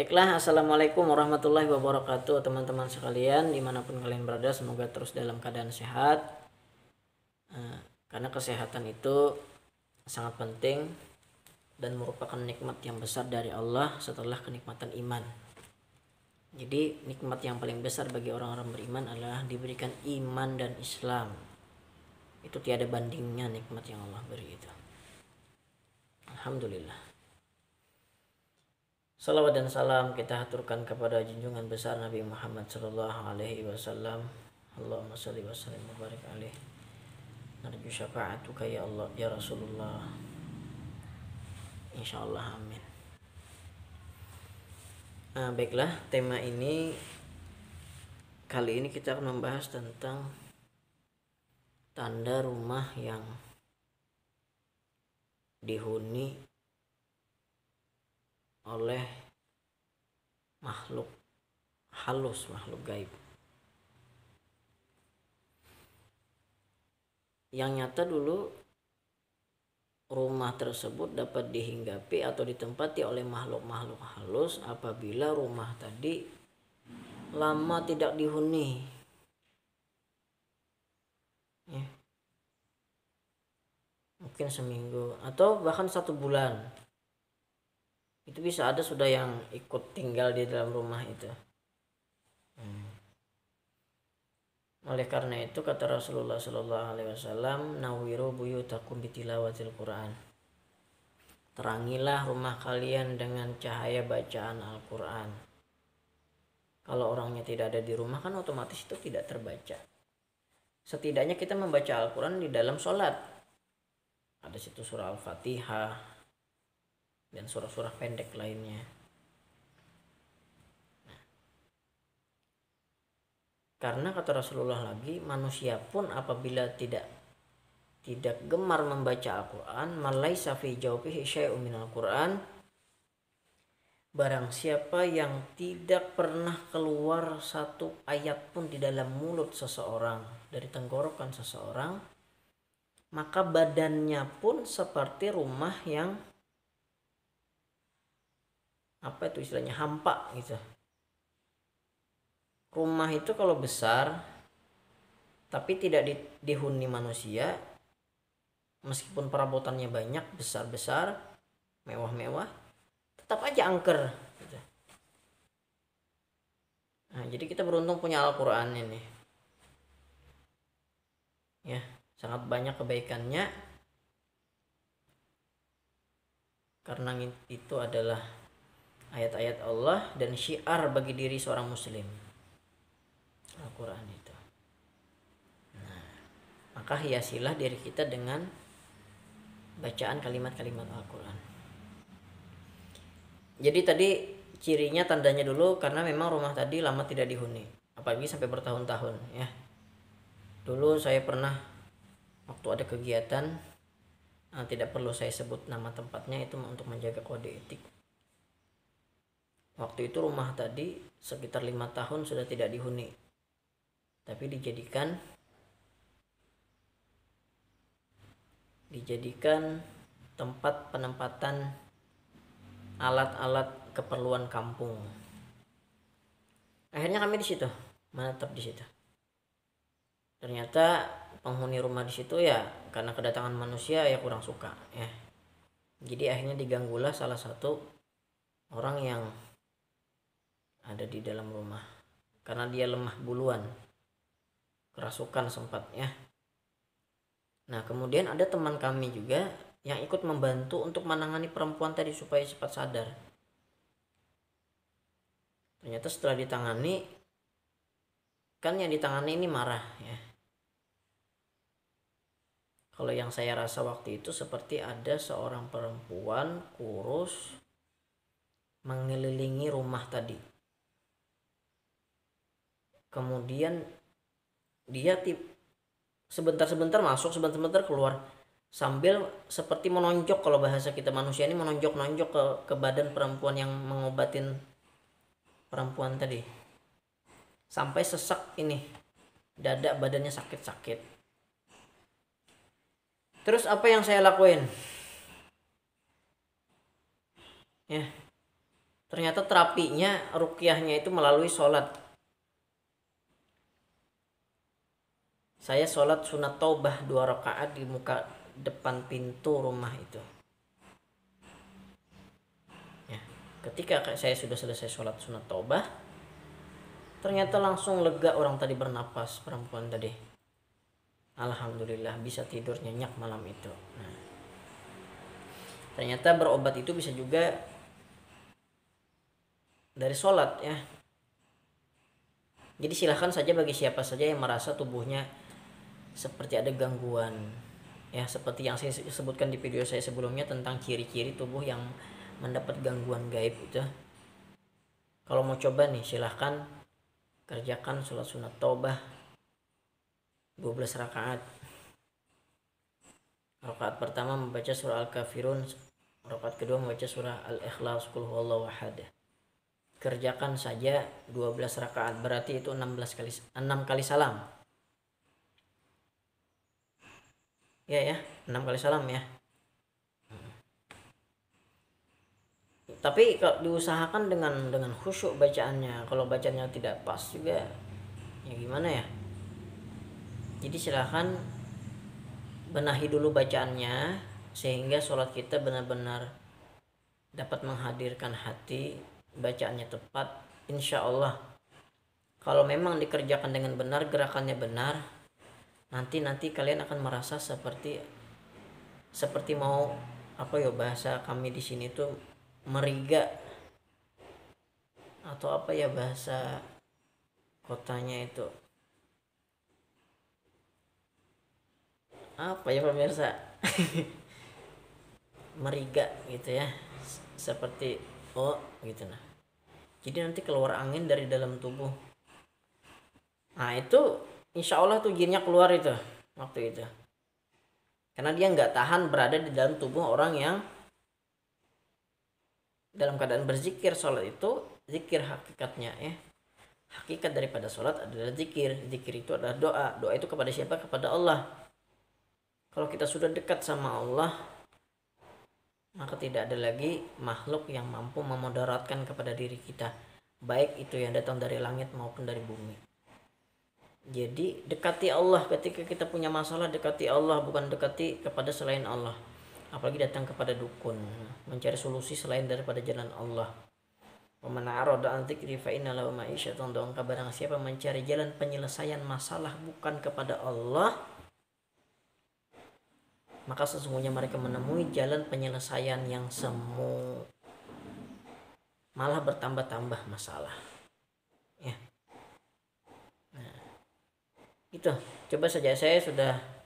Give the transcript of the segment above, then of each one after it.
Baiklah, assalamualaikum warahmatullahi wabarakatuh teman-teman sekalian dimanapun kalian berada, semoga terus dalam keadaan sehat. Karena kesehatan itu sangat penting dan merupakan nikmat yang besar dari Allah setelah kenikmatan iman. Jadi nikmat yang paling besar bagi orang-orang beriman adalah diberikan iman dan Islam. Itu tiada bandingnya nikmat yang Allah beri itu. Alhamdulillah. Salawat dan salam kita haturkan kepada junjungan besar Nabi Muhammad sallallahu alaihi wasallam. Allahumma shalli wa sallim wa barik alaihi. Narju syafa'atuka ya Allah ya Rasulullah. Insyaallah amin. Baiklah, tema ini kali ini kita akan membahas tentang tanda rumah yang dihuni oleh makhluk halus, makhluk gaib. Yang nyata dulu rumah tersebut dapat dihinggapi atau ditempati oleh makhluk-makhluk halus apabila rumah tadi lama tidak dihuni. Ya. Mungkin seminggu atau bahkan 1 bulan. Itu bisa ada sudah yang ikut tinggal di dalam rumah itu. Oleh karena itu kata Rasulullah sallallahu alaihi wasallam, nawiru buyutakum bitilawatil Quran. Terangilah rumah kalian dengan cahaya bacaan Al-Quran. Kalau orangnya tidak ada di rumah kan otomatis itu tidak terbaca. Setidaknya kita membaca Al-Quran di dalam sholat. Ada situ surah Al-Fatihah dan surah-surah pendek lainnya. Karena kata Rasulullah lagi, manusia pun apabila tidak gemar membaca Al-Quran, malaisa fi jawfihi syai'un minal Quran, barang siapa yang tidak pernah keluar satu ayat pun di dalam mulut seseorang, dari tenggorokan seseorang, maka badannya pun seperti rumah yang apa itu istilahnya, hampa gitu. Rumah itu kalau besar tapi tidak dihuni manusia, meskipun perabotannya banyak, besar-besar, mewah-mewah, tetap aja angker gitu. Nah, jadi kita beruntung punya Al-Quran ini ya, sangat banyak kebaikannya karena itu adalah ayat-ayat Allah dan syiar bagi diri seorang muslim, Al-Quran itu. Nah, maka hiasilah diri kita dengan bacaan kalimat-kalimat Al-Quran. Jadi tadi cirinya, tandanya dulu, karena memang rumah tadi lama tidak dihuni, apalagi sampai bertahun-tahun ya. Dulu saya pernah waktu ada kegiatan, tidak perlu saya sebut nama tempatnya, itu untuk menjaga kode etik. Waktu itu rumah tadi sekitar 5 tahun sudah tidak dihuni, tapi dijadikan tempat penempatan alat-alat keperluan kampung. Akhirnya kami di situ, menetap di situ. Ternyata penghuni rumah di situ ya karena kedatangan manusia ya kurang suka ya. Jadi akhirnya diganggulah salah satu orang yang ada di dalam rumah karena dia lemah buluan, kerasukan sempat ya. Nah, kemudian ada teman kami juga yang ikut membantu untuk menangani perempuan tadi supaya cepat sadar. Ternyata setelah ditangani, kan yang ditangani ini marah ya. Kalau yang saya rasa waktu itu seperti ada seorang perempuan kurus mengelilingi rumah tadi. Kemudian dia sebentar-sebentar masuk, sebentar-sebentar keluar, sambil seperti menonjok, kalau bahasa kita manusia ini menonjok-nonjok ke badan perempuan yang mengobatin perempuan tadi, sampai sesak ini dada, badannya sakit-sakit. Terus apa yang saya lakuin ya, Ternyata terapinya, ruqyahnya itu melalui sholat. Saya sholat sunat taubah 2 rakaat di muka depan pintu rumah itu. Ya, ketika saya sudah selesai sholat sunat taubah, ternyata langsung lega orang tadi bernapas, perempuan tadi. Alhamdulillah bisa tidur nyenyak malam itu. Nah, ternyata berobat itu bisa juga dari sholat ya. Jadi silahkan saja bagi siapa saja yang merasa tubuhnya seperti ada gangguan, ya seperti yang saya sebutkan di video saya sebelumnya tentang ciri-ciri tubuh yang mendapat gangguan gaib itu. Kalau mau coba nih silahkan kerjakan sholat sunat taubah 12 rakaat. Rakaat pertama membaca surah Al-Kafirun, rakaat kedua membaca surah Al-Ikhlas, Qul huwallahu ahad. Kerjakan saja 12 rakaat, berarti itu 6 kali salam. Ya, 6 kali salam ya. Tapi kalau diusahakan dengan khusyuk bacaannya. Kalau bacanya tidak pas juga ya gimana ya. Jadi silahkan benahi dulu bacaannya sehingga sholat kita benar-benar dapat menghadirkan hati, bacaannya tepat. Insya Allah kalau memang dikerjakan dengan benar, gerakannya benar, nanti kalian akan merasa seperti mau apa ya, bahasa kami di sini tuh meriga, atau apa ya bahasa kotanya itu, apa ya pemirsa, meriga gitu ya, seperti gitu. Nah, jadi nanti keluar angin dari dalam tubuh. Nah itu insya Allah tuh jinnya keluar itu waktu itu, karena dia nggak tahan berada di dalam tubuh orang yang dalam keadaan berzikir. Sholat itu zikir hakikatnya ya. Hakikat daripada sholat adalah zikir. Zikir itu adalah doa. Doa itu kepada siapa? Kepada Allah. Kalau kita sudah dekat sama Allah, maka tidak ada lagi makhluk yang mampu memudaratkan kepada diri kita, baik itu yang datang dari langit maupun dari bumi. Jadi dekati Allah. Ketika kita punya masalah, dekati Allah, bukan dekati kepada selain Allah. Apalagi datang kepada dukun, mencari solusi selain daripada jalan Allah. Wa man arada an dzikri fa inna lahu ma'isyatan dhanka. Barang siapa mencari jalan penyelesaian masalah bukan kepada Allah, maka sesungguhnya mereka menemui jalan penyelesaian yang semu, malah bertambah-tambah masalah. Ya. Nah, itu coba saja, saya sudah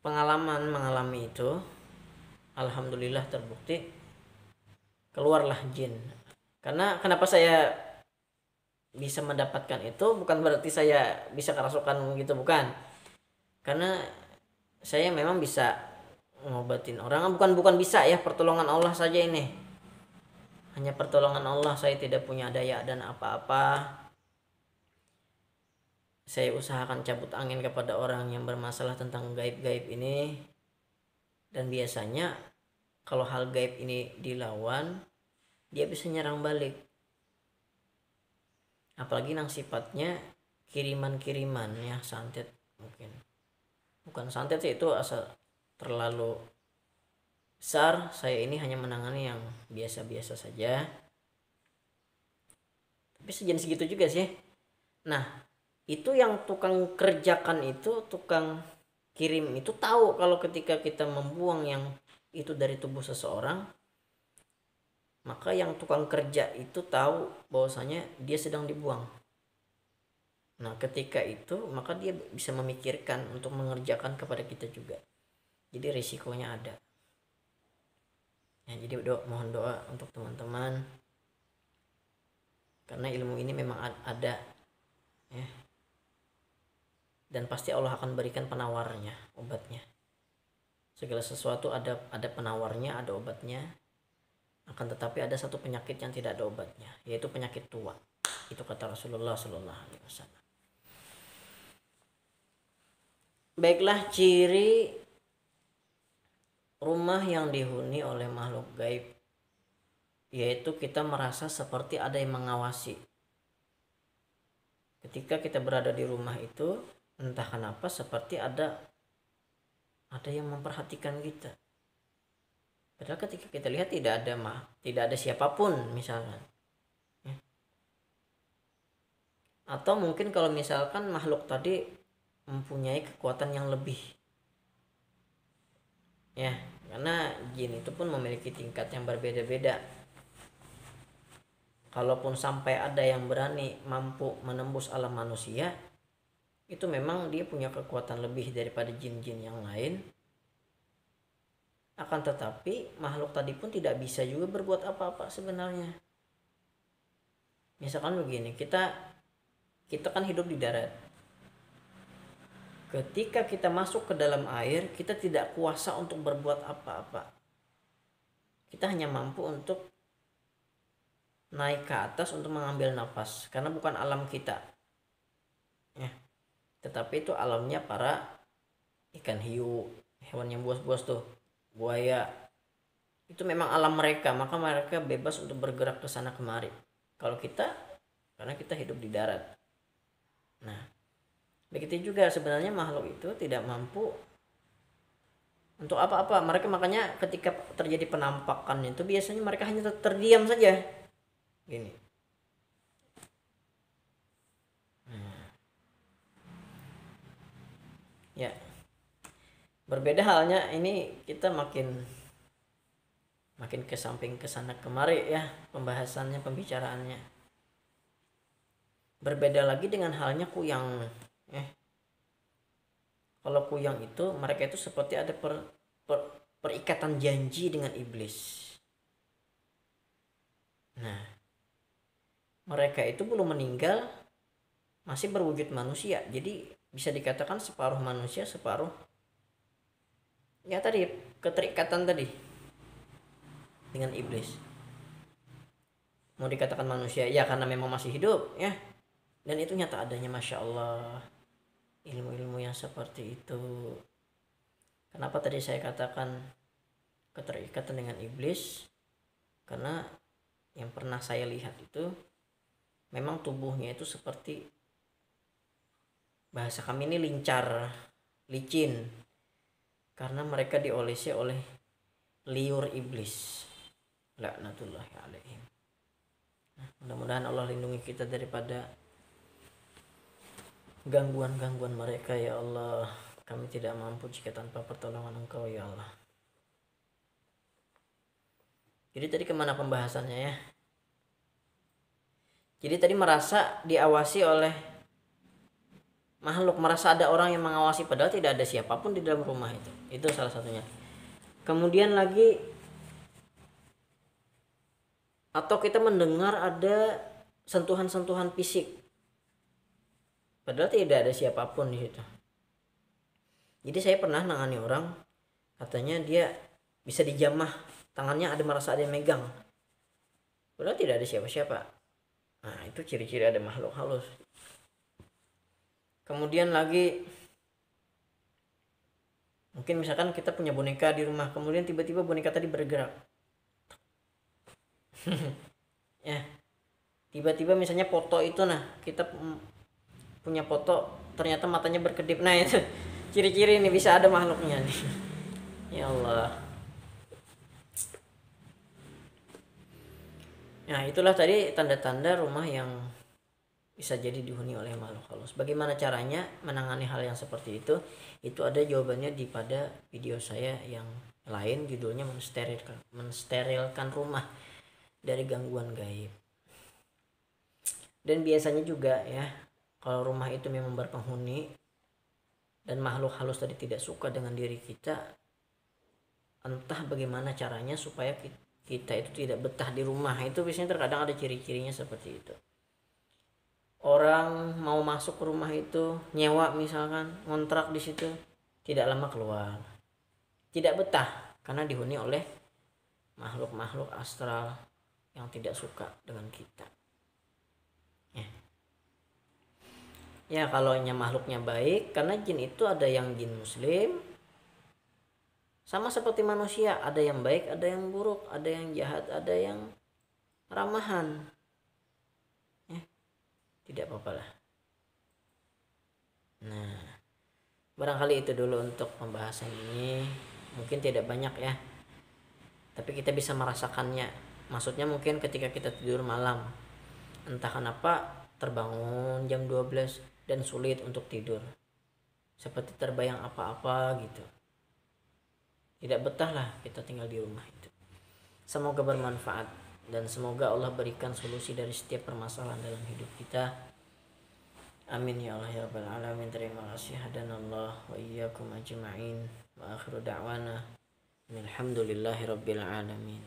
pengalaman mengalami itu. Alhamdulillah terbukti keluarlah jin. Karena kenapa saya bisa mendapatkan itu bukan berarti saya bisa kerasukan gitu, bukan. Karena saya memang bisa ngobatin orang, bukan bisa ya, pertolongan Allah saja ini. Hanya pertolongan Allah, saya tidak punya daya dan apa-apa. Saya usahakan cabut angin kepada orang yang bermasalah tentang gaib-gaib ini. Dan biasanya kalau hal gaib ini dilawan, dia bisa nyerang balik. Apalagi yang sifatnya kiriman-kiriman ya, santet mungkin. Bukan santet sih, itu asal terlalu besar. Saya ini hanya menangani yang biasa-biasa saja. Tapi sejenis segitu juga sih. Nah, itu yang tukang kerjakan itu, tukang kirim itu tahu kalau ketika kita membuang yang itu dari tubuh seseorang, maka yang tukang kerja itu tahu bahwasanya dia sedang dibuang. Nah, ketika itu maka dia bisa memikirkan untuk mengerjakan kepada kita juga. Jadi risikonya ada. Ya, jadi mohon doa untuk teman-teman. Karena ilmu ini memang ada ya. Dan pasti Allah akan berikan penawarnya, obatnya. Segala sesuatu ada penawarnya, ada obatnya. Akan tetapi ada satu penyakit yang tidak ada obatnya, yaitu penyakit tua. Itu kata Rasulullah SAW. Baiklah, ciri rumah yang dihuni oleh makhluk gaib yaitu kita merasa seperti ada yang mengawasi. Ketika kita berada di rumah itu, entah kenapa seperti ada yang memperhatikan kita. Padahal ketika kita lihat tidak ada siapapun misalkan. Atau mungkin kalau misalkan makhluk tadi mempunyai kekuatan yang lebih, ya, karena jin itu pun memiliki tingkat yang berbeda-beda. Kalaupun sampai ada yang berani mampu menembus alam manusia, itu memang dia punya kekuatan lebih daripada jin-jin yang lain. Akan tetapi makhluk tadi pun tidak bisa juga berbuat apa-apa sebenarnya. Misalkan begini, kita kan hidup di darat. Ketika kita masuk ke dalam air, kita tidak kuasa untuk berbuat apa-apa. Kita hanya mampu untuk naik ke atas untuk mengambil nafas, karena bukan alam kita, ya. Tetapi itu alamnya para ikan hiu, hewan yang buas-buas tuh, buaya. Itu memang alam mereka, maka mereka bebas untuk bergerak ke sana kemari. Kalau kita, karena kita hidup di darat. Nah, begitu juga sebenarnya makhluk itu tidak mampu untuk apa-apa. Mereka makanya ketika terjadi penampakan itu biasanya mereka hanya terdiam saja. Gini. Ya. Berbeda halnya ini, kita makin ke samping ke sana kemari ya pembahasannya, pembicaraannya. Berbeda lagi dengan halnya kuyang. Kalau kuyang itu mereka itu seperti ada perikatan janji dengan iblis. Nah, mereka itu belum meninggal, masih berwujud manusia. Jadi bisa dikatakan separuh manusia, separuh ya tadi keterikatan tadi dengan iblis. Mau dikatakan manusia ya karena memang masih hidup ya. Dan itu nyata adanya, Masya Allah, ilmu-ilmu yang seperti itu. Kenapa tadi saya katakan keterikatan dengan iblis? Karena yang pernah saya lihat itu memang tubuhnya itu seperti, bahasa kami ini lincar, licin, karena mereka diolesi oleh liur iblis, laknatullahi alaihim. Nah, mudah-mudahan Allah lindungi kita daripada gangguan-gangguan mereka ya Allah. Kami tidak mampu jika tanpa pertolongan Engkau ya Allah. Jadi tadi kemana pembahasannya ya? Jadi tadi merasa diawasi oleh makhluk, merasa ada orang yang mengawasi padahal tidak ada siapapun di dalam rumah itu. Itu salah satunya. Kemudian lagi, atau kita mendengar ada sentuhan-sentuhan fisik padahal tidak ada siapapun di situ. Jadi saya pernah nangani orang, katanya dia bisa dijamah, tangannya ada, merasa ada yang megang padahal tidak ada siapa-siapa. Nah, itu ciri-ciri ada makhluk halus. Kemudian lagi, mungkin misalkan kita punya boneka di rumah, kemudian tiba-tiba boneka tadi bergerak. Ya, tiba-tiba misalnya foto itu, nah kita punya foto ternyata matanya berkedip. Nah itu ciri-ciri ini bisa ada makhluknya nih. Ya Allah. Nah itulah tadi tanda-tanda rumah yang bisa jadi dihuni oleh makhluk halus. Bagaimana caranya menangani hal yang seperti itu? Itu ada jawabannya di pada video saya yang lain, judulnya mensterilkan rumah dari gangguan gaib. Dan biasanya juga ya, kalau rumah itu memang berpenghuni dan makhluk halus tadi tidak suka dengan diri kita, entah bagaimana caranya supaya kita itu tidak betah di rumah. Itu biasanya terkadang ada ciri-cirinya seperti itu. Orang mau masuk ke rumah itu, nyewa misalkan, ngontrak di situ, tidak lama keluar, tidak betah karena dihuni oleh makhluk-makhluk astral yang tidak suka dengan kita. Ya kalau makhluknya baik, karena jin itu ada yang jin muslim, sama seperti manusia, ada yang baik, ada yang buruk, ada yang jahat, ada yang ramahan, tidak apa-apa lah. Nah, barangkali itu dulu untuk pembahasan ini. Mungkin tidak banyak ya, tapi kita bisa merasakannya. Maksudnya mungkin ketika kita tidur malam, entah kenapa terbangun jam 12 dan sulit untuk tidur, seperti terbayang apa-apa gitu, tidak betah lah kita tinggal di rumah itu. Semoga bermanfaat dan semoga Allah berikan solusi dari setiap permasalahan dalam hidup kita. Amin ya Allah ya rabbal alamin. Terima kasih, hadanallah wa iyyakum ajma'in. Wa akhiru da'wana alhamdulillahi rabbil alamin.